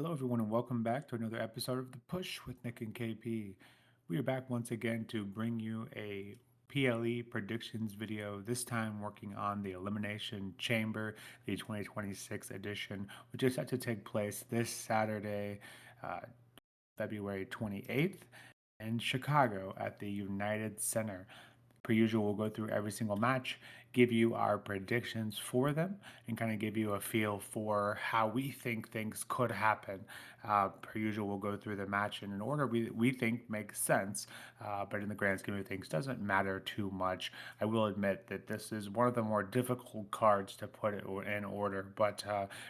Hello, everyone, and welcome back to another episode of The Push with Nick and KP. We are back once again to bring you a PLE predictions video, this time working on the Elimination Chamber, the 2026 edition, which is set to take place this Saturday, uh, February 28th, in Chicago at the United Center. Per usual, we'll go through every single match, give you our predictions for them, and kind of give you a feel for how we think things could happen. Per usual, we'll go through the match in an order we think makes sense, but in the grand scheme of things, doesn't matter too much. I will admit that this is one of the more difficult cards to put it in order, but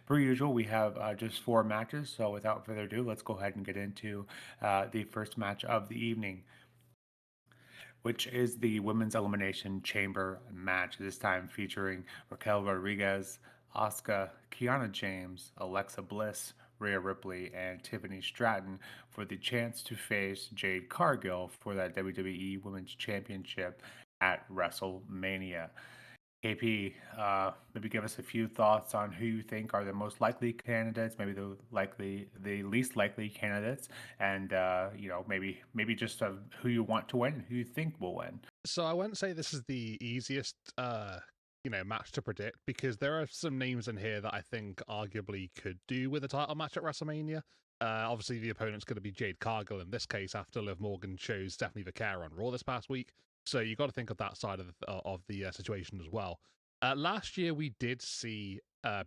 per usual, we have just four matches. So without further ado, let's go ahead and get into the first match of the evening, which is the Women's Elimination Chamber match, this time featuring Raquel Rodriguez, Asuka, Kiana James, Alexa Bliss, Rhea Ripley, and Tiffany Stratton for the chance to face Jade Cargill for that WWE Women's Championship at WrestleMania. KP, maybe give us a few thoughts on who you think are the most likely candidates, maybe the least likely candidates, and maybe just who you want to win, who you think will win. So I wouldn't say this is the easiest, match to predict because there are some names in here that I think arguably could do with a title match at WrestleMania. Obviously, the opponent's going to be Jade Cargill in this case after Liv Morgan chose Stephanie Vaquero on Raw this past week. So you got to think of that side of the situation as well. Last year we did see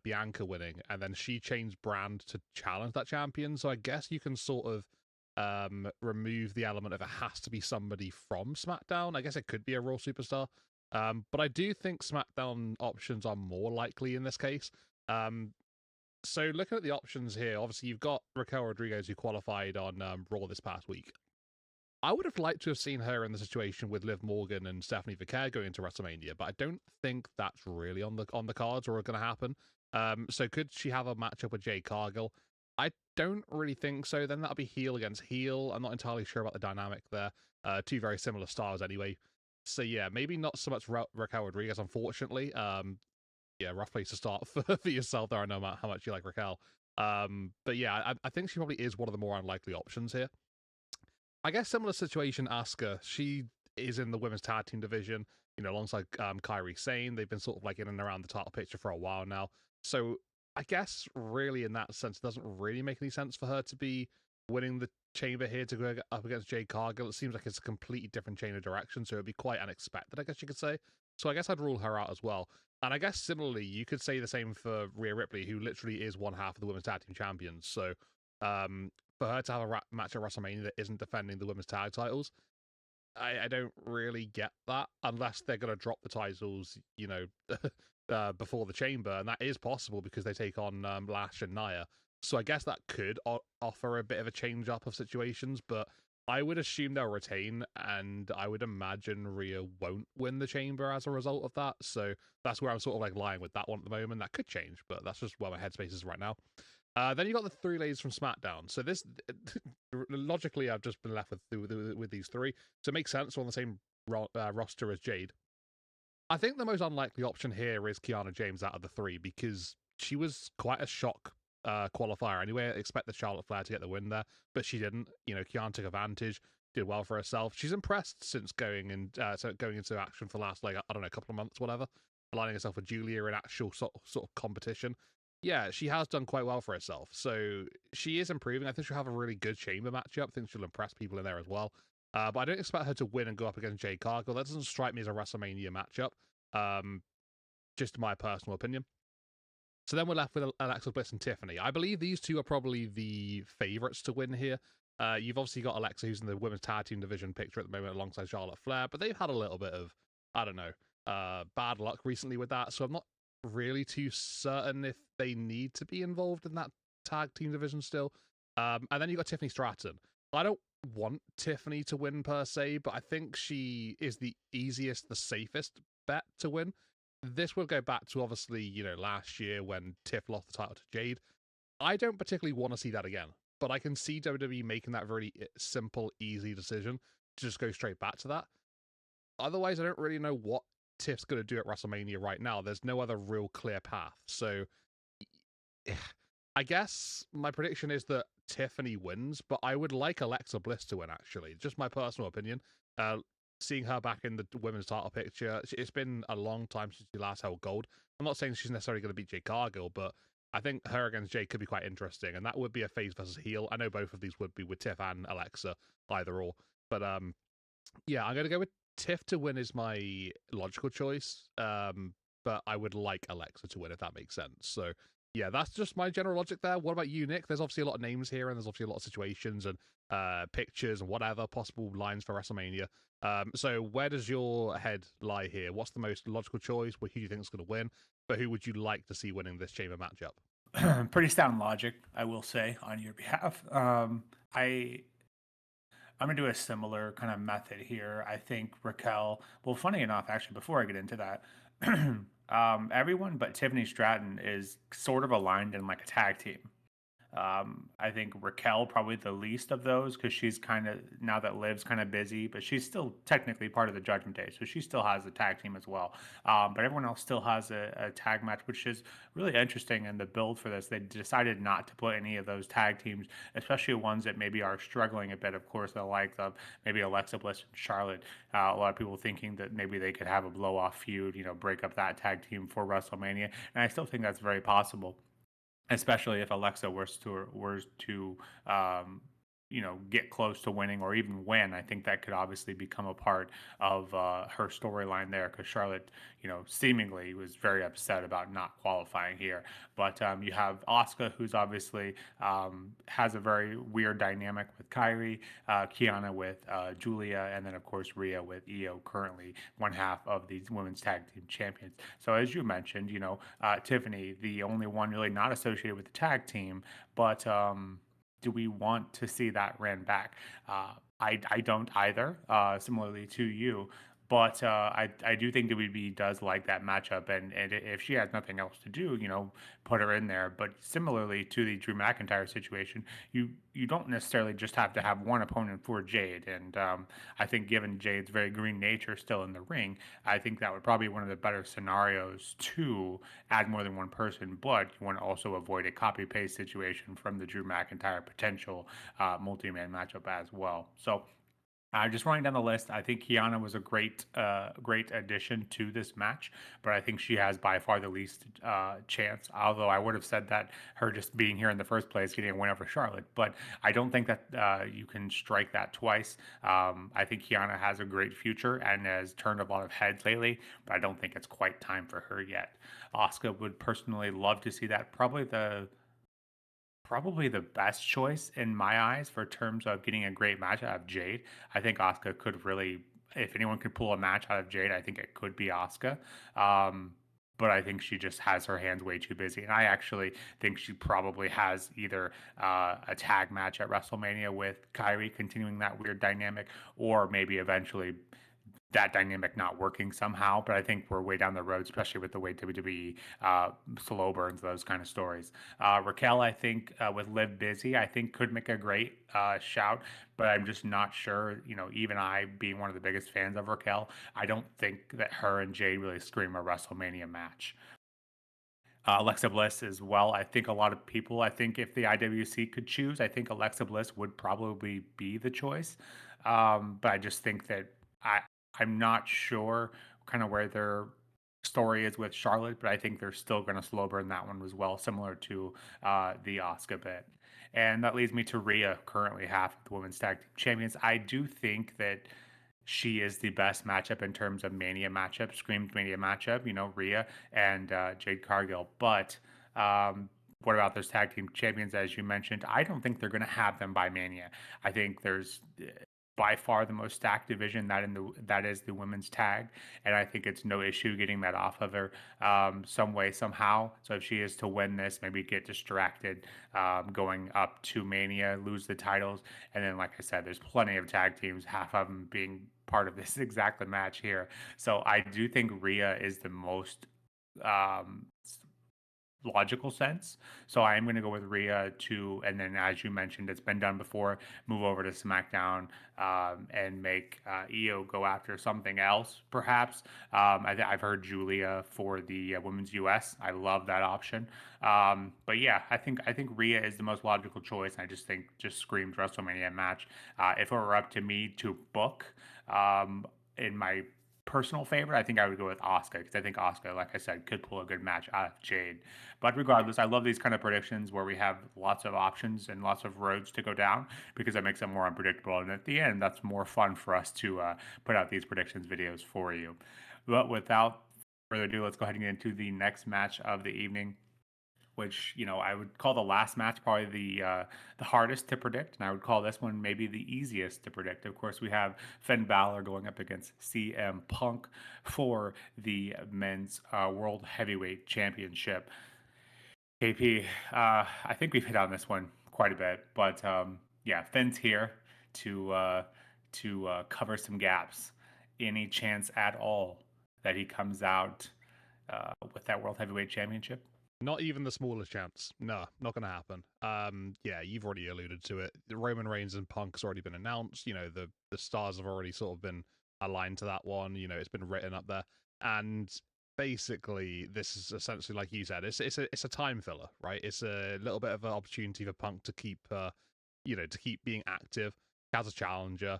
Bianca winning, and then she changed brand to challenge that champion. So I guess you can sort of remove the element of it has to be somebody from SmackDown. I guess it could be a Raw superstar. But I do think SmackDown options are more likely in this case. So looking at the options here, obviously you've got Raquel Rodriguez who qualified on Raw this past week. I would have liked to have seen her in the situation with Liv Morgan and Stephanie Vaquer going into WrestleMania, but I don't think that's really on the cards or going to happen. So could she have a matchup with Jade Cargill? I don't really think so. Then that'll be heel against heel. I'm not entirely sure about the dynamic there. Two very similar styles anyway. So yeah, maybe not so much Raquel Rodriguez, unfortunately. Yeah, rough place to start for yourself there. I know how much you like Raquel. But yeah, I think she probably is one of the more unlikely options here. I guess similar situation, Asuka. She is in the women's tag team division, alongside Kairi Sane. They've been sort of like in and around the title picture for a while now. So I guess really in that sense, it doesn't really make any sense for her to be winning the chamber here to go up against Jade Cargill. It seems like it's a completely different chain of direction, so it'd be quite unexpected, I guess you could say. So I guess I'd rule her out as well. And I guess similarly, you could say the same for Rhea Ripley, who literally is one half of the women's tag team champions. So for her to have a match at WrestleMania that isn't defending the women's tag titles, I don't really get that unless they're going to drop the titles, before the chamber, and that is possible because they take on Lash and Nia. So I guess that could offer a bit of a change up of situations, but I would assume they'll retain, and I would imagine Rhea won't win the chamber as a result of that. So that's where I'm sort of like lying with that one at the moment. That could change, but that's just where my headspace is right now. Then you got the three ladies from SmackDown. So this, logically, I've just been left with these three. So it makes sense. We're on the same roster as Jade. I think the most unlikely option here is Kiana James out of the three because she was quite a shock qualifier anyway. I expected Charlotte Flair to get the win there, but she didn't. Kiana took advantage, did well for herself. She's impressed since going into action for the last, like, I don't know, a couple of months, whatever, aligning herself with Julia in actual sort of competition. Yeah, she has done quite well for herself. So she is improving. I think she'll have a really good chamber matchup. I think she'll impress people in there as well. But I don't expect her to win and go up against Jade Cargill. That doesn't strike me as a WrestleMania matchup. Just my personal opinion. So then we're left with Alexa Bliss and Tiffany. I believe these two are probably the favorites to win here. You've obviously got Alexa, who's in the women's tag team division picture at the moment alongside Charlotte Flair, but they've had a little bit of, I don't know, bad luck recently with that. So I'm not really too certain if they need to be involved in that tag team division still. And then you've got Tiffany Stratton. I don't want Tiffany to win per se, but I think she is the easiest, the safest bet to win. This will go back to obviously, last year when Tiff lost the title to Jade. I don't particularly want to see that again, but I can see WWE making that very simple, easy decision to just go straight back to that. Otherwise, I don't really know what Tiff's going to do at WrestleMania right now. There's no other real clear path. So I guess my prediction is that Tiffany wins, but I would like Alexa Bliss to win, actually. Just my personal opinion. Uh, Seeing her back in the women's title picture, it's been a long time since she last held gold. I'm not saying she's necessarily going to beat Jade Cargill, but I think her against Jade could be quite interesting, and that would be a face versus heel. I know both of these would be with Tiff and Alexa, either or. But yeah, I'm going to go with Tiff to win is my logical choice. But I would like Alexa to win if that makes sense. So yeah, that's just my general logic there. What about you, Nick? There's obviously a lot of names here, and there's obviously a lot of situations and pictures and whatever possible lines for WrestleMania. So where does your head lie here? What's the most logical choice? Who do you think is going to win? But who would you like to see winning this chamber matchup? Pretty sound logic, I will say, on your behalf. I I'm gonna do a similar kind of method here. I think Raquel. Well, funny enough, actually, before I get into that, everyone but Tiffany Stratton is sort of aligned in like a tag team. I think Raquel probably the least of those because she's kind of now that Liv's kind of busy, but she's still technically part of the Judgment Day, so she still has a tag team as well. But everyone else still has a tag match, which is really interesting in the build for this. They decided not to put any of those tag teams, especially ones that maybe are struggling a bit. Of course, the likes of maybe Alexa Bliss and Charlotte. A lot of people thinking that maybe they could have a blow off feud, break up that tag team for WrestleMania, and I still think that's very possible, especially if Alexa were to get close to winning or even win. I think that could obviously become a part of her storyline there because Charlotte, seemingly was very upset about not qualifying here. But you have Asuka, who's obviously has a very weird dynamic with Kyrie, Kiana with Julia, and then of course Rhea with Io, currently one half of these women's tag team champions. So as you mentioned, Tiffany, the only one really not associated with the tag team, but do we want to see that ran back? I don't either, similarly to you. But I do think WWE does like that matchup, and if she has nothing else to do, put her in there. But similarly to the Drew McIntyre situation, you don't necessarily just have to have one opponent for Jade. And I think given Jade's very green nature still in the ring, I think that would probably be one of the better scenarios to add more than one person. But you want to also avoid a copy paste situation from the Drew McIntyre potential multi man matchup as well. So just running down the list, I think Kiana was a great addition to this match, but I think she has by far the least chance. Although I would have said that her just being here in the first place, getting a win over Charlotte, but I don't think that you can strike that twice. I think Kiana has a great future and has turned a lot of heads lately, but I don't think it's quite time for her yet. Asuka would personally love to see that. Probably the best choice in my eyes for terms of getting a great match out of Jade. I think Asuka could really, if anyone could pull a match out of Jade, I think it could be Asuka. Um, but I think she just has her hands way too busy. And I actually think she probably has either a tag match at WrestleMania with Kyrie, continuing that weird dynamic, or maybe eventually that dynamic not working somehow. But I think we're way down the road, especially with the way WWE slow burns those kind of stories. Raquel, I think, with Live Busy, I think could make a great shout, but I'm just not sure. Even I, being one of the biggest fans of Raquel, I don't think that her and Jade really scream a WrestleMania match. Alexa Bliss as well. I think a lot of people, I think if the IWC could choose, I think Alexa Bliss would probably be the choice. But I just think that I, I'm not sure kind of where their story is with Charlotte, but I think they're still going to slow burn that one as well, similar to the Asuka bit. And that leads me to Rhea, currently half of the women's tag team champions. I do think that she is the best matchup in terms of Mania matchup, Scream Mania matchup, Rhea and Jade Cargill. But what about those tag team champions, as you mentioned? I don't think they're going to have them by Mania. I think there's by far the most stacked division that is the women's tag, and I think it's no issue getting that off of her some way somehow. So if she is to win this, maybe get distracted going up to Mania, lose the titles, and then like I said, there's plenty of tag teams, half of them being part of this exact match here. So I do think Rhea is the most um, logical sense. So I am going to go with Rhea to, and then as you mentioned, it's been done before. Move over to SmackDown and make Io go after something else, perhaps. I've heard Julia for the Women's US. I love that option. But yeah, I think Rhea is the most logical choice. I just think just screams WrestleMania match. If it were up to me to book, um, in my personal favorite, I think I would go with Asuka because I think Asuka, like I said, could pull a good match out of Jade. But regardless, I love these kind of predictions where we have lots of options and lots of roads to go down because that makes them more unpredictable. And at the end, that's more fun for us to put out these predictions videos for you. But without further ado, let's go ahead and get into the next match of the evening, which I would call the last match probably the hardest to predict, and I would call this one maybe the easiest to predict. Of course, we have Finn Balor going up against CM Punk for the men's World Heavyweight Championship. KP, I think we've hit on this one quite a bit, but yeah, Finn's here to cover some gaps. Any chance at all that he comes out with that World Heavyweight Championship? Not even the smallest chance. No, not going to happen. Yeah, you've already alluded to it. The Roman Reigns and Punk's already been announced. The stars have already sort of been aligned to that one. It's been written up there, and basically, this is essentially like you said. It's a time filler, right? It's a little bit of an opportunity for Punk to keep, to keep being active as a challenger,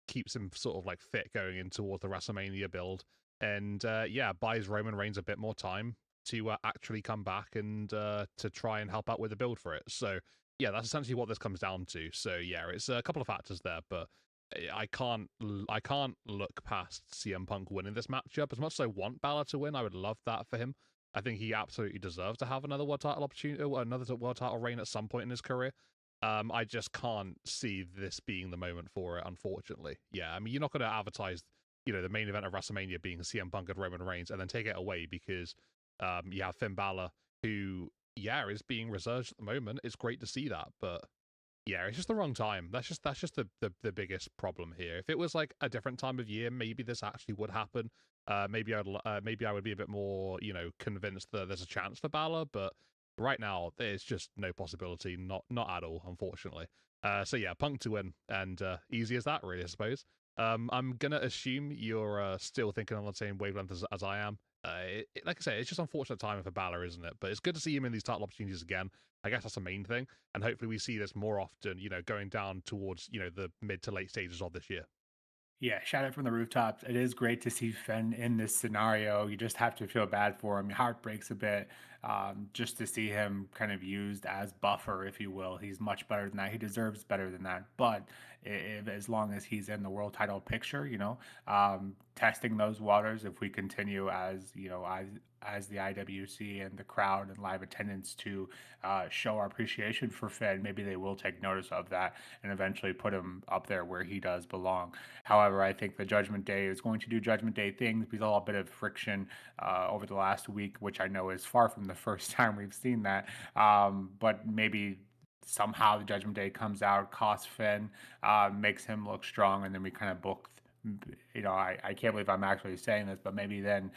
keeps him sort of like fit going in towards the WrestleMania build, and yeah, buys Roman Reigns a bit more time to actually come back and to try and help out with the build for it. So yeah, that's essentially what this comes down to. So yeah, it's a couple of factors there, but I can't look past CM Punk winning this matchup. As much as I want Balor to win, I would love that for him. I think he absolutely deserves to have another world title opportunity, another world title reign at some point in his career. I just can't see this being the moment for it, unfortunately. Yeah, I mean, you're not going to advertise, the main event of WrestleMania being CM Punk and Roman Reigns and then take it away because you have Finn Balor, who, yeah, is being researched at the moment. It's great to see that, but yeah, it's just the wrong time. That's just the biggest problem here. If it was like a different time of year, maybe this actually would happen. Maybe I would be a bit more, convinced that there's a chance for Balor, but right now there's just no possibility, not at all, unfortunately. So yeah, Punk to win, and easy as that, really, I suppose. I'm gonna assume you're still thinking on the same wavelength as I am. Like I say, it's just unfortunate timing for Balor, isn't it? But it's good to see him in these title opportunities again. I guess that's the main thing, and hopefully we see this more often. Going down towards the mid to late stages of this year. Yeah, shout out from the rooftops. It is great to see Finn in this scenario. You just have to feel bad for him. Your heart breaks a bit just to see him kind of used as buffer, if you will. He's much better than that. He deserves better than that. But as long as he's in the world title picture, testing those waters, if we continue as the IWC and the crowd and live attendance to show our appreciation for Finn, maybe they will take notice of that and eventually put him up there where he does belong. However, I think the Judgment Day is going to do Judgment Day things. We saw a bit of friction over the last week, which I know is far from the first time we've seen that. But maybe somehow the Judgment Day comes out, costs Finn, makes him look strong, and then we kind of book. I can't believe I'm actually saying this, but maybe then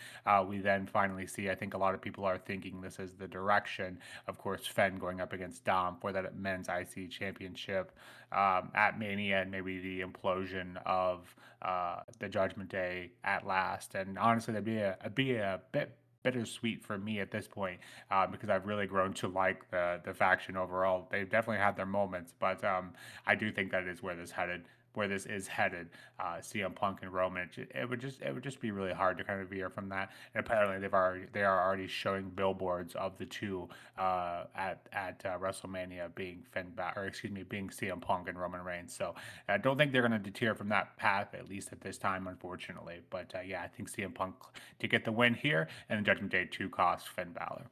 we then finally see. I think a lot of people are thinking this is the direction. Of course, Finn going up against Dom for that men's IC championship at Mania, and maybe the implosion of the Judgment Day at last. And honestly, that'd be a bit bittersweet for me at this point because I've really grown to like the faction overall. They've definitely had their moments, but I do think that is where this is headed. CM Punk and Roman, it would just be really hard to kind of veer from that. And apparently they are already showing billboards of the two at WrestleMania being being CM Punk and Roman Reigns. So I don't think they're going to deter from that path, at least at this time, unfortunately. But yeah, I think CM Punk to get the win here, and the Judgment Day 2 cost Finn Balor.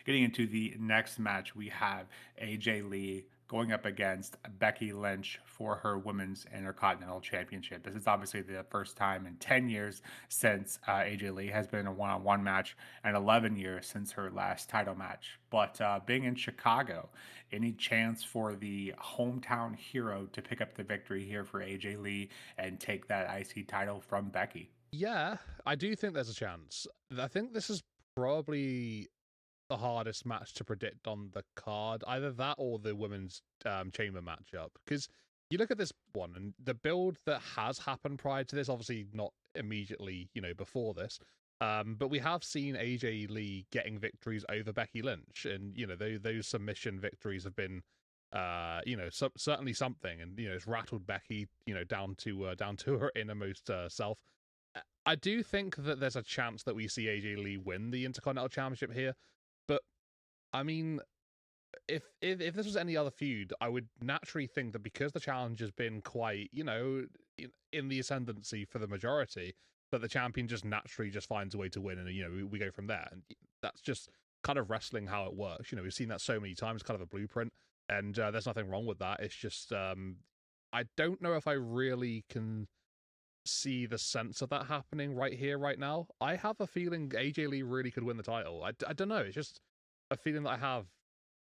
Getting into the next match, we have AJ Lee going up against Becky Lynch for her Women's Intercontinental Championship. This is obviously the first time in 10 years since AJ Lee has been in a one on one match, and 11 years since her last title match. But being in Chicago, any chance for the hometown hero to pick up the victory here for AJ Lee and take that IC title from Becky? Yeah, I do think there's a chance. I think this is probably the hardest match to predict on the card. Either that or the women's chamber matchup. Because you look at this one and the build that has happened prior to this, obviously not immediately, before this. But we have seen AJ Lee getting victories over Becky Lynch, and those submission victories have been, certainly something, and it's rattled Becky, down to her innermost self. I do think that there's a chance that we see AJ Lee win the Intercontinental Championship here, but I mean, if this was any other feud, I would naturally think that because the challenge has been quite, in the ascendancy for the majority, that the champion just naturally just finds a way to win, and we go from there, and that's just kind of wrestling how it works. We've seen that so many times, kind of a blueprint, and there's nothing wrong with that. It's just I don't know if I really can see the sense of that happening right here, right now. I have a feeling AJ Lee really could win the title. I don't know. It's just a feeling that I have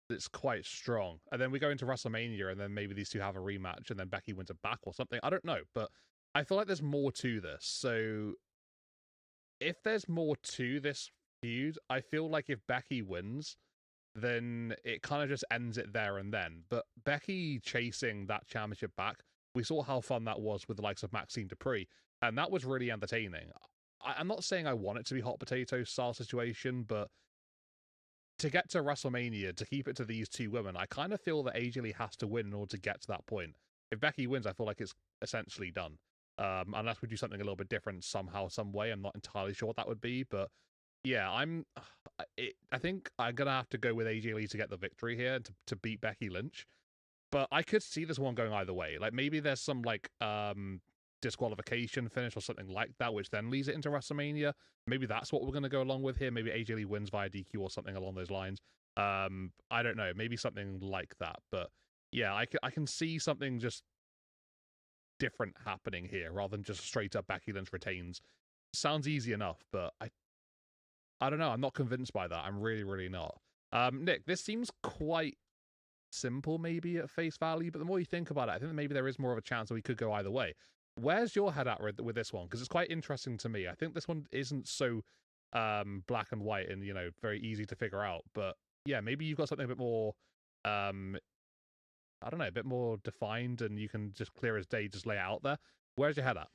that's quite strong. And then we go into WrestleMania, and then maybe these two have a rematch, and then Becky wins it back or something. I don't know, but I feel like there's more to this. So if there's more to this feud, I feel like if Becky wins, then it kind of just ends it there and then. But Becky chasing that championship back, we saw how fun that was with the likes of Maxine Dupree, and that was really entertaining. I'm not saying I want it to be hot potato style situation, but to get to WrestleMania, to keep it to these two women, I kind of feel that AJ Lee has to win in order to get to that point. If Becky wins, I feel like it's essentially done. Unless we do something a little bit different somehow, some way. I'm not entirely sure what that would be, but yeah, I think I'm gonna have to go with AJ Lee to get the victory here to beat Becky Lynch. But I could see this one going either way. Like maybe there's some disqualification finish or something like that, which then leads it into WrestleMania. Maybe that's what we're gonna go along with here. Maybe AJ Lee wins via DQ or something along those lines. I don't know. Maybe something like that. But yeah, I can see something just different happening here rather than just straight up Becky Lynch retains. Sounds easy enough, but I don't know. I'm not convinced by that. I'm really, really not. Nick, this seems quite simple maybe at face value, but the more you think about it, I think maybe there is more of a chance that we could go either way. Where's your head at with this one? Because it's quite interesting to me. I think this one isn't so black and white and very easy to figure out. But yeah, maybe you've got something a bit more I don't know, a bit more defined, and you can just clear as day just lay it out there. Where's your head at?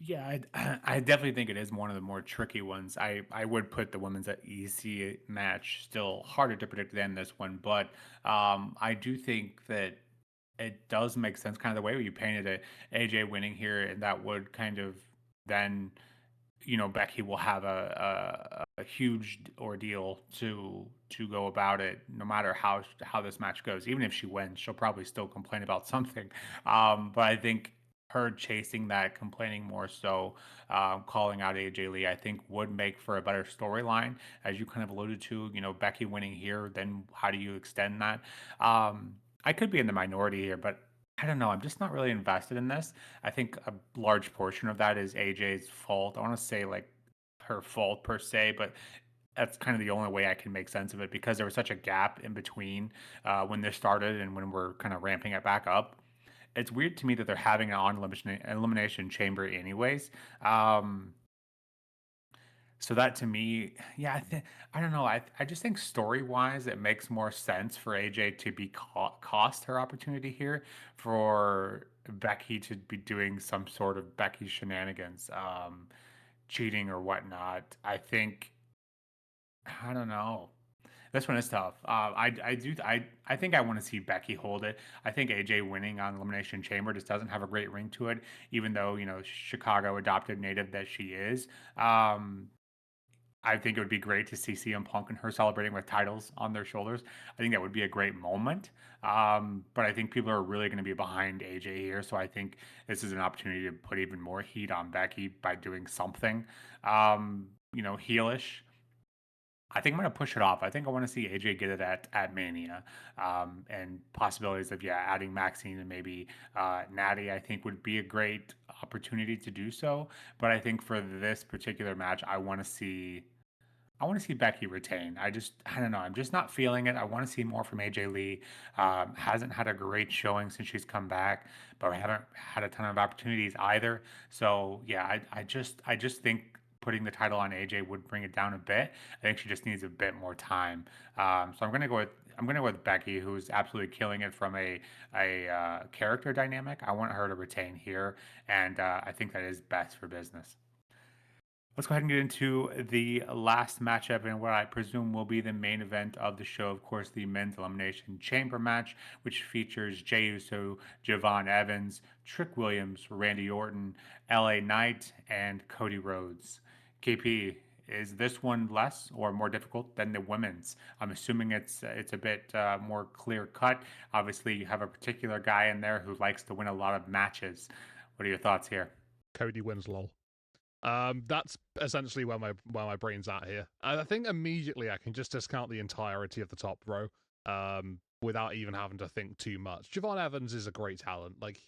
Yeah, I definitely think it is one of the more tricky ones. I would put the women's EC match still harder to predict than this one, but I do think that it does make sense, kind of the way you painted it. AJ winning here, and that would kind of then, Becky will have a huge ordeal to go about it. No matter how this match goes, even if she wins, she'll probably still complain about something. But I think her chasing that, complaining more so, calling out AJ Lee, I think would make for a better storyline, as you kind of alluded to. Becky winning here, then how do you extend that? I could be in the minority here, but I don't know. I'm just not really invested in this. I think a large portion of that is AJ's fault. I want to say like her fault per se, but that's kind of the only way I can make sense of it, because there was such a gap in between when this started and when we're kind of ramping it back up. It's weird to me that they're having an on elimination chamber anyways. So that to me, yeah, I don't know. I just think story wise, it makes more sense for AJ to be cost her opportunity here, for Becky to be doing some sort of Becky shenanigans, cheating or whatnot. I don't know. This one is tough. I think I want to see Becky hold it. I think AJ winning on Elimination Chamber just doesn't have a great ring to it, even though Chicago adopted native that she is. I think it would be great to see CM Punk and her celebrating with titles on their shoulders. I think that would be a great moment. But I think people are really going to be behind AJ here. So I think this is an opportunity to put even more heat on Becky by doing something, heelish. I think I'm going to push it off. I think I want to see AJ get it at Mania, and possibilities of adding Maxine and maybe Natty. I think would be a great opportunity to do so. But I think for this particular match, I want to see Becky retain. I don't know. I'm just not feeling it. I want to see more from AJ Lee. Hasn't had a great showing since she's come back, but we haven't had a ton of opportunities either. So yeah, I just think putting the title on AJ would bring it down a bit. I think she just needs a bit more time. So I'm gonna go with Becky, who's absolutely killing it from a character dynamic. I want her to retain here, and I think that is best for business. Let's go ahead and get into the last matchup and what I presume will be the main event of the show. Of course, the men's elimination chamber match, which features Jey Uso, Javon Evans, Trick Williams, Randy Orton, LA Knight, and Cody Rhodes. KP, is this one less or more difficult than the women's? I'm assuming it's a bit more clear cut. Obviously, you have a particular guy in there who likes to win a lot of matches. What are your thoughts here? Cody wins, lol. That's essentially where my brain's at here. I think immediately I can just discount the entirety of the top row, without even having to think too much. Javon Evans is a great talent. Like,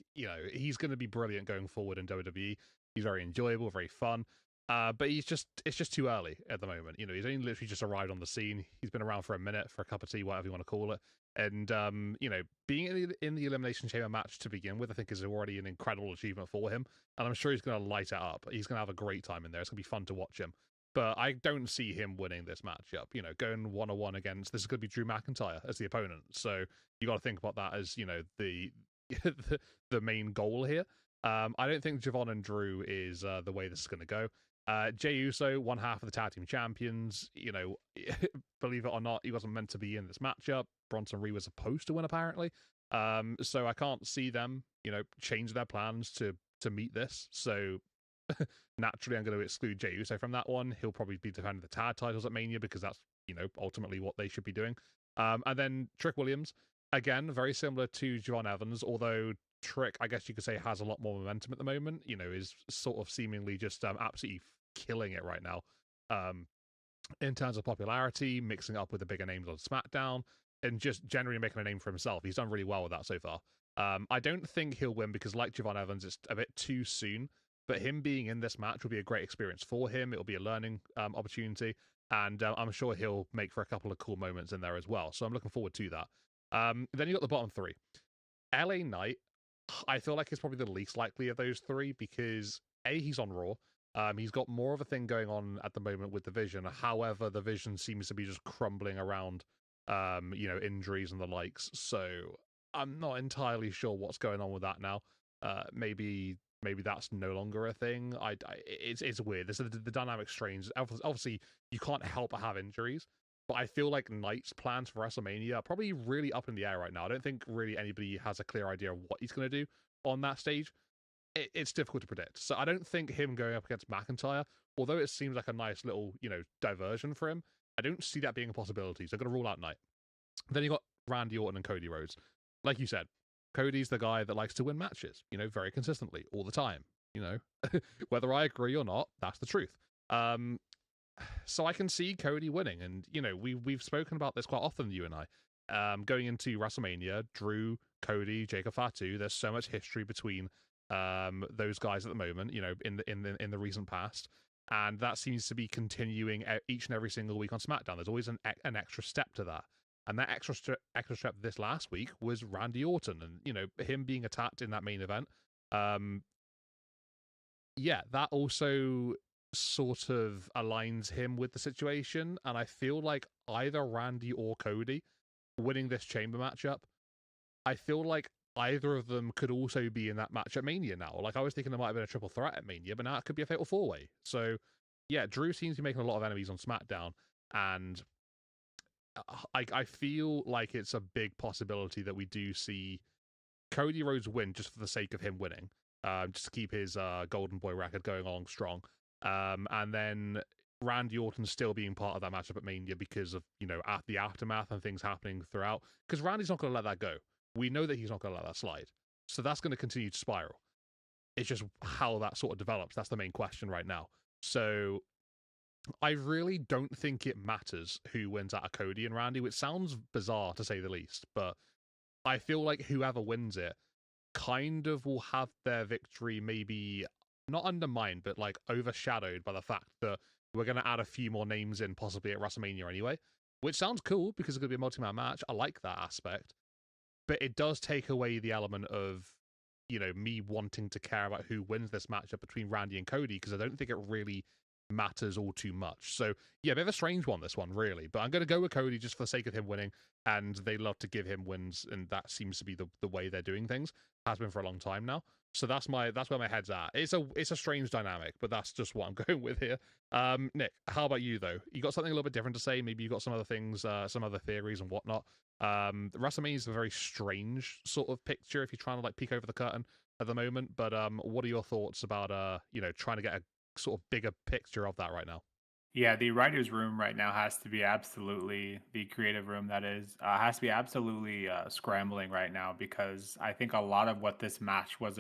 he's going to be brilliant going forward in WWE. He's very enjoyable, very fun. But it's just too early at the moment. He's only literally just arrived on the scene. He's been around for a minute, for a cup of tea, whatever you want to call it. And being in the Elimination Chamber match to begin with, I think is already an incredible achievement for him. And I'm sure he's going to light it up. He's going to have a great time in there. It's going to be fun to watch him. But I don't see him winning this matchup. Going 1-on-1 against, this is going to be Drew McIntyre as the opponent. So you got to think about that as the the main goal here. I don't think Javon and Drew is the way this is going to go. Jey Uso, one half of the tag team champions. Believe it or not, he wasn't meant to be in this matchup. Bronson Reed was supposed to win, apparently. So I can't see them, change their plans to meet this. So naturally, I'm going to exclude Jey Uso from that one. He'll probably be defending the tag titles at Mania because that's, ultimately what they should be doing. And then Trick Williams, again, very similar to Javon Evans, although Trick, I guess you could say, has a lot more momentum at the moment. Is sort of seemingly just absolutely killing it right now. In terms of popularity, mixing up with the bigger names on SmackDown, and just generally making a name for himself. He's done really well with that so far. I don't think he'll win because, like Javon Evans, it's a bit too soon. But him being in this match will be a great experience for him. It'll be a learning opportunity, and I'm sure he'll make for a couple of cool moments in there as well. So I'm looking forward to that. Then you got the bottom three. LA Knight, I feel like is probably the least likely of those three because he's on Raw. He's got more of a thing going on at the moment with the Vision. However, the Vision seems to be just crumbling around, injuries and the likes. So I'm not entirely sure what's going on with that now. Maybe that's no longer a thing. It's weird. The dynamic's strange. Obviously, you can't help but have injuries. But I feel like Knight's plans for WrestleMania are probably really up in the air right now. I don't think really anybody has a clear idea of what he's going to do on that stage. It's difficult to predict. So I don't think him going up against McIntyre, although it seems like a nice little, diversion for him, I don't see that being a possibility. So I'm going to rule out Knight. Then you got Randy Orton and Cody Rhodes. Like you said, Cody's the guy that likes to win matches, very consistently, all the time. Whether I agree or not, that's the truth. So I can see Cody winning, and we've spoken about this quite often, you and I. Going into WrestleMania, Drew, Cody, Jacob Fatu. There's so much history between those guys at the moment, in the recent past, and that seems to be continuing each and every single week on SmackDown. There's always an extra step to that, and that extra step this last week was Randy Orton, and him being attacked in that main event. That also sort of aligns him with the situation, and I feel like either Randy or Cody winning this chamber matchup, I feel like either of them could also be in that match at Mania now. Like, I was thinking there might have been a triple threat at Mania, but now it could be a fatal four-way. So, yeah, Drew seems to be making a lot of enemies on SmackDown, and I feel like it's a big possibility that we do see Cody Rhodes win just for the sake of him winning, just to keep his Golden Boy record going along strong. And then Randy Orton still being part of that matchup at Mania because of, the aftermath and things happening throughout. Because Randy's not going to let that go. We know that he's not going to let that slide. So that's going to continue to spiral. It's just how that sort of develops. That's the main question right now. So I really don't think it matters who wins out of Cody and Randy, which sounds bizarre to say the least. But I feel like whoever wins it kind of will have their victory maybe not undermined, but like overshadowed by the fact that we're going to add a few more names in possibly at WrestleMania anyway, which sounds cool because it's going to be a multi-man match. I like that aspect, but it does take away the element of, me wanting to care about who wins this matchup between Randy and Cody, because I don't think it really matters all too much. So yeah, a bit of a strange one, this one, really. But I'm going to go with Cody just for the sake of him winning, and they love to give him wins, and that seems to be the way they're doing things. Has been for a long time now. So that's where my head's at. It's a strange dynamic, but that's just what I'm going with here. Nick, how about you though? You got something a little bit different to say? Maybe you got some other things, some other theories and whatnot. WrestleMania is a very strange sort of picture if you're trying to like peek over the curtain at the moment. But what are your thoughts about trying to get a sort of bigger picture of that right now? Yeah, the writer's room right now has to be absolutely the creative room that is has to be absolutely scrambling right now because I think a lot of what this match was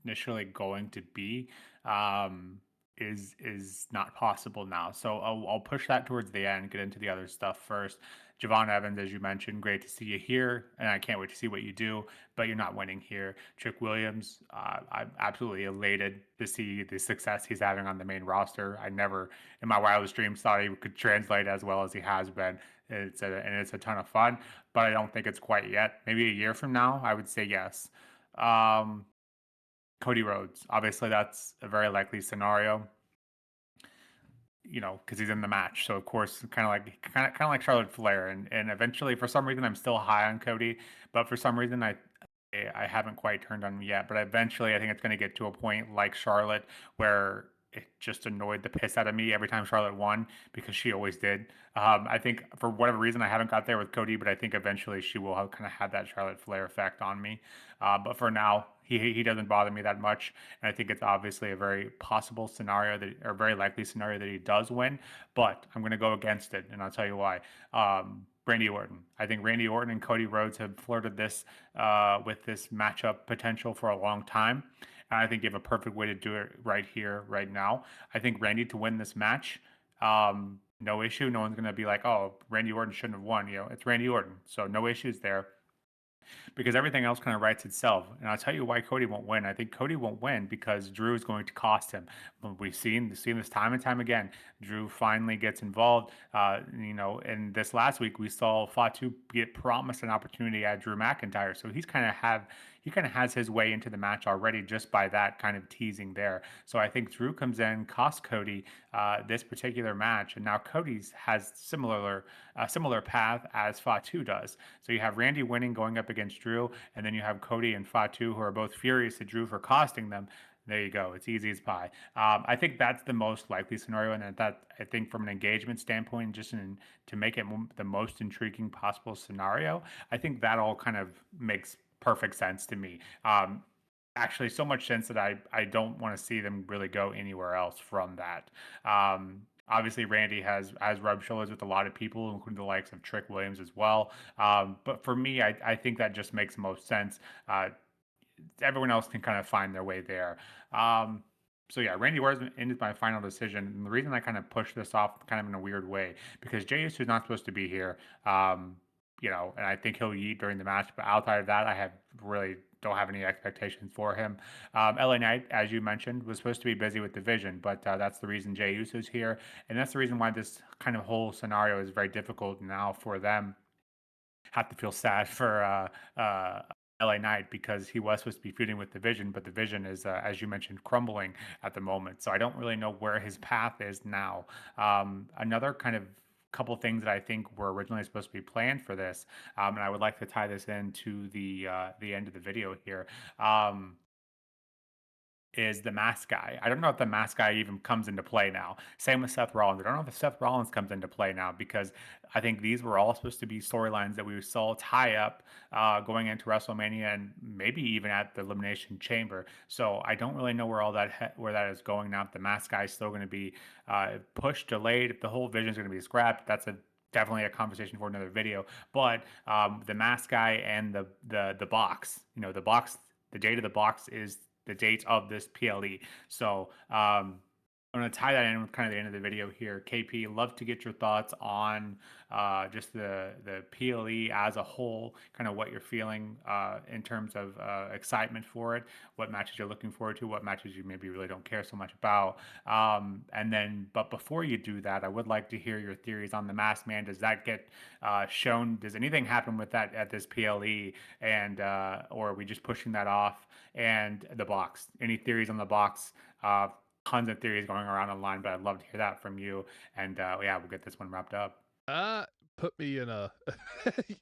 initially going to be um, is not possible now. So I'll push that towards the end, get into the other stuff first. Javon Evans, as you mentioned, great to see you here, and I can't wait to see what you do. But you're not winning here. Trick Williams, I'm absolutely elated to see the success he's having on the main roster. I never in my wildest dreams thought he could translate as well as he has been. It's a ton of fun, but I don't think it's quite yet. Maybe a year from now, I would say yes. Um, Cody Rhodes, obviously that's a very likely scenario, because he's in the match. So of course, kind of like Charlotte Flair, and eventually, for some reason, I'm still high on Cody, but for some reason, I haven't quite turned on him yet. But eventually, I think it's going to get to a point like Charlotte where it just annoyed the piss out of me every time Charlotte won because she always did. I think for whatever reason I haven't got there with Cody, but I think eventually she will kind of have that Charlotte Flair effect on me. But for now, he doesn't bother me that much, and I think it's obviously a very possible scenario or very likely scenario that he does win. But I'm going to go against it, and I'll tell you why. Randy Orton. I think Randy Orton and Cody Rhodes have flirted with this matchup potential for a long time. And I think you have a perfect way to do it right here, right now. I think Randy to win this match, no issue. No one's going to be like, oh, Randy Orton shouldn't have won. It's Randy Orton. So no issues there because everything else kind of writes itself. And I'll tell you why Cody won't win. I think Cody won't win because Drew is going to cost him. We've seen this time and time again. Drew finally gets involved. And this last week we saw Fatu get promised an opportunity at Drew McIntyre. So he kind of has his way into the match already just by that kind of teasing there. So I think Drew comes in, costs Cody this particular match, and now Cody's has similar path as Fatu does. So you have Randy winning going up against Drew, and then you have Cody and Fatu who are both furious at Drew for costing them. There you go. It's easy as pie. I think that's the most likely scenario, and that I think from an engagement standpoint, to make it the most intriguing possible scenario, I think that all kind of makes perfect sense to me. Actually, so much sense that I don't want to see them really go anywhere else from that. Obviously, Randy has rubbed shoulders with a lot of people, including the likes of Trick Williams as well. But for me, I think that just makes most sense. Everyone else can kind of find their way there. So yeah, Randy Orton is my final decision. And the reason I kind of push this off kind of in a weird way because Jey Uso is not supposed to be here. And I think he'll eat during the match. But outside of that, really don't have any expectations for him. LA Knight, as you mentioned, was supposed to be busy with Division, but that's the reason Jey Uso's here, and that's the reason why this kind of whole scenario is very difficult now for them. Have to feel sad for LA Knight because he was supposed to be feuding with Division, but Division is, as you mentioned, crumbling at the moment. So I don't really know where his path is now. Another kind of couple things that I think were originally supposed to be planned for this, and I would like to tie this into the end of the video here. Is the mask guy. I don't know if the mask guy even comes into play now. Same with Seth Rollins. I don't know if Seth Rollins comes into play now because I think these were all supposed to be storylines that we saw tie up going into WrestleMania and maybe even at the Elimination Chamber. So I don't really know where that is going now. If the mask guy is still going to be pushed, delayed, if the whole vision is going to be scrapped, that's definitely a conversation for another video. But the mask guy and the box, the box, the date of the box is the date of this PLE. So I'm going to tie that in with kind of the end of the video here. KP, love to get your thoughts on just the PLE as a whole, kind of what you're feeling in terms of excitement for it, what matches you're looking forward to, what matches you maybe really don't care so much about. But before you do that, I would like to hear your theories on the Masked Man. Does that get shown? Does anything happen with that at this PLE, or are we just pushing that off? And the box. Any theories on the box? tons of theories going around online, but I'd love to hear that from you. And yeah, we'll get this one wrapped up. Uh, Put me in a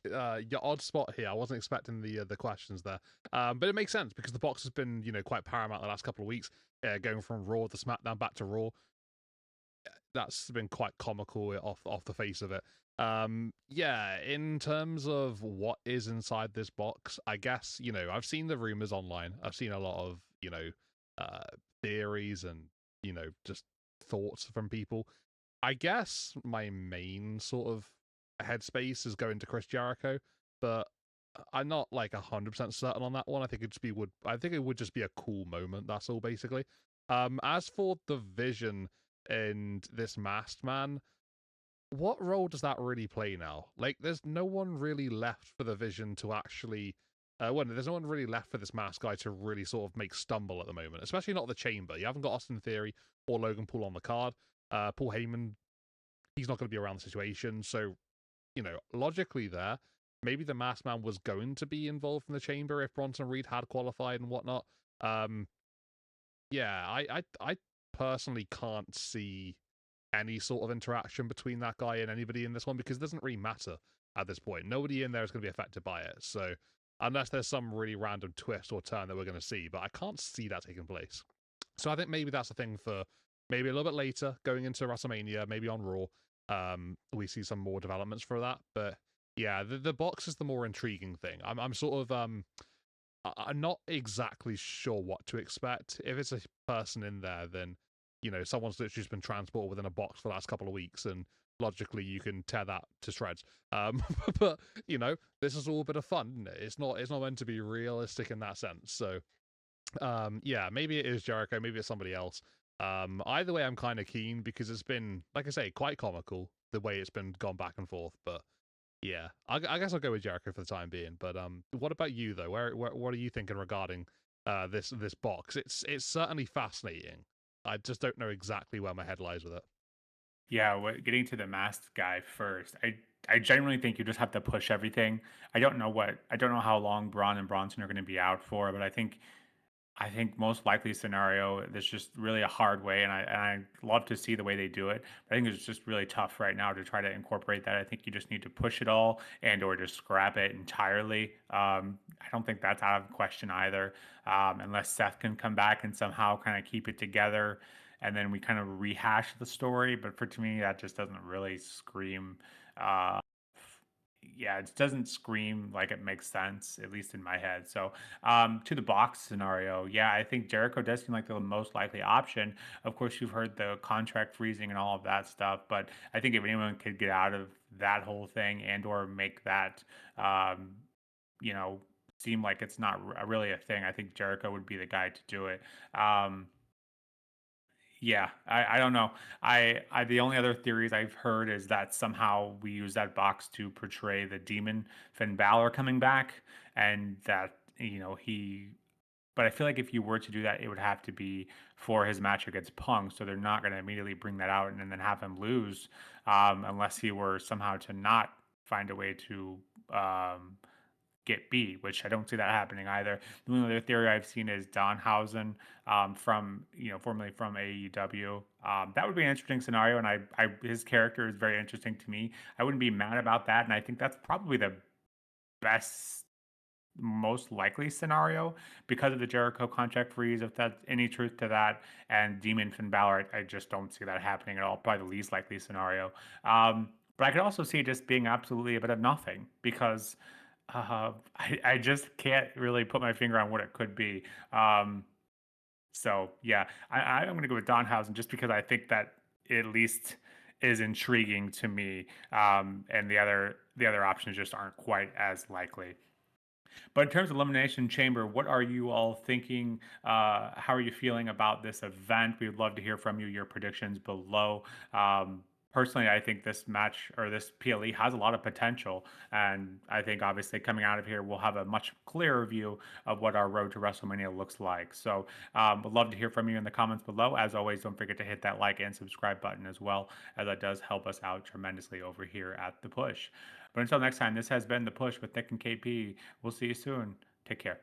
your odd spot here. I wasn't expecting the questions there, but it makes sense because the box has been quite paramount the last couple of weeks, going from Raw to SmackDown back to Raw. That's been quite comical off the face of it. Yeah, in terms of what is inside this box, I guess I've seen the rumors online. I've seen a lot of uh, theories and just thoughts from people. I guess my main sort of headspace is going to Chris Jericho, but I'm not like 100% certain on that one. I think it would just be a cool moment. That's all basically. As for the Vision and this masked man, what role does that really play now? Like, there's no one really left for the Vision to actually. There's no one really left for this masked guy to really sort of make stumble at the moment, especially not the Chamber. You haven't got Austin Theory or Logan Paul on the card. Paul Heyman, he's not going to be around the situation. So, logically there, maybe the masked man was going to be involved in the Chamber if Bronson Reed had qualified and whatnot. Yeah, I personally can't see any sort of interaction between that guy and anybody in this one because it doesn't really matter at this point. Nobody in there is going to be affected by it. So unless there's some really random twist or turn that we're going to see, but I can't see that taking place. So I think maybe that's a thing for maybe a little bit later going into WrestleMania, maybe on Raw. We see some more developments for that. But yeah, the box is the more intriguing thing. I'm sort of I'm not exactly sure what to expect. If it's a person in there, then someone's literally just been transported within a box for the last couple of weeks, and logically you can tear that to shreds. But this is all a bit of fun, isn't it? It's not meant to be realistic in that sense. So yeah, maybe it is Jericho, maybe it's somebody else. Either way, I'm kind of keen because it's been, like I say, quite comical the way it's been gone back and forth. But yeah, I guess I'll go with Jericho for the time being. But what about you though? Where what are you thinking regarding this box? It's certainly fascinating. I just don't know exactly where my head lies with it. Yeah, getting to the masked guy first. I genuinely think you just have to push everything. I don't know how long Braun and Bronson are going to be out for, but I think most likely scenario, there's just really a hard way, and I love to see the way they do it. But I think it's just really tough right now to try to incorporate that. I think you just need to push it all and or just scrap it entirely. I don't think that's out of question either, unless Seth can come back and somehow kind of keep it together, and then we kind of rehash the story. But to me, that just doesn't really scream. Uh, yeah, it doesn't scream like it makes sense, at least in my head. So, to the box scenario, yeah, I think Jericho does seem like the most likely option. Of course, you've heard the contract freezing and all of that stuff, but I think if anyone could get out of that whole thing and or make that, um, you know, seem like it's not really a thing, I think Jericho would be the guy to do it. Yeah, I don't know. I the only other theories I've heard is that somehow we use that box to portray the demon Finn Balor coming back, and that he. But I feel like if you were to do that, it would have to be for his match against Punk, so they're not going to immediately bring that out and then have him lose, unless he were somehow to not find a way to um, get beat, which I don't see that happening either. The only other theory I've seen is Donhausen, from formerly from AEW. That would be an interesting scenario, and his character is very interesting to me. I wouldn't be mad about that, and I think that's probably the best, most likely scenario because of the Jericho contract freeze. If that's any truth to that, and Demon Finn Balor, I just don't see that happening at all. Probably the least likely scenario. But I could also see it just being absolutely a bit of nothing because I just can't really put my finger on what it could be. So yeah, I'm going to go with Donhausen just because I think that at least is intriguing to me, and the other options just aren't quite as likely. But in terms of Elimination Chamber, what are you all thinking? How are you feeling about this event? We would love to hear from you, your predictions below. Personally, I think this match or this PLE has a lot of potential. And I think obviously coming out of here, we'll have a much clearer view of what our road to WrestleMania looks like. So would love to hear from you in the comments below. As always, don't forget to hit that like and subscribe button as well, as that does help us out tremendously over here at The Push. But until next time, this has been The Push with Nick and KP. We'll see you soon. Take care.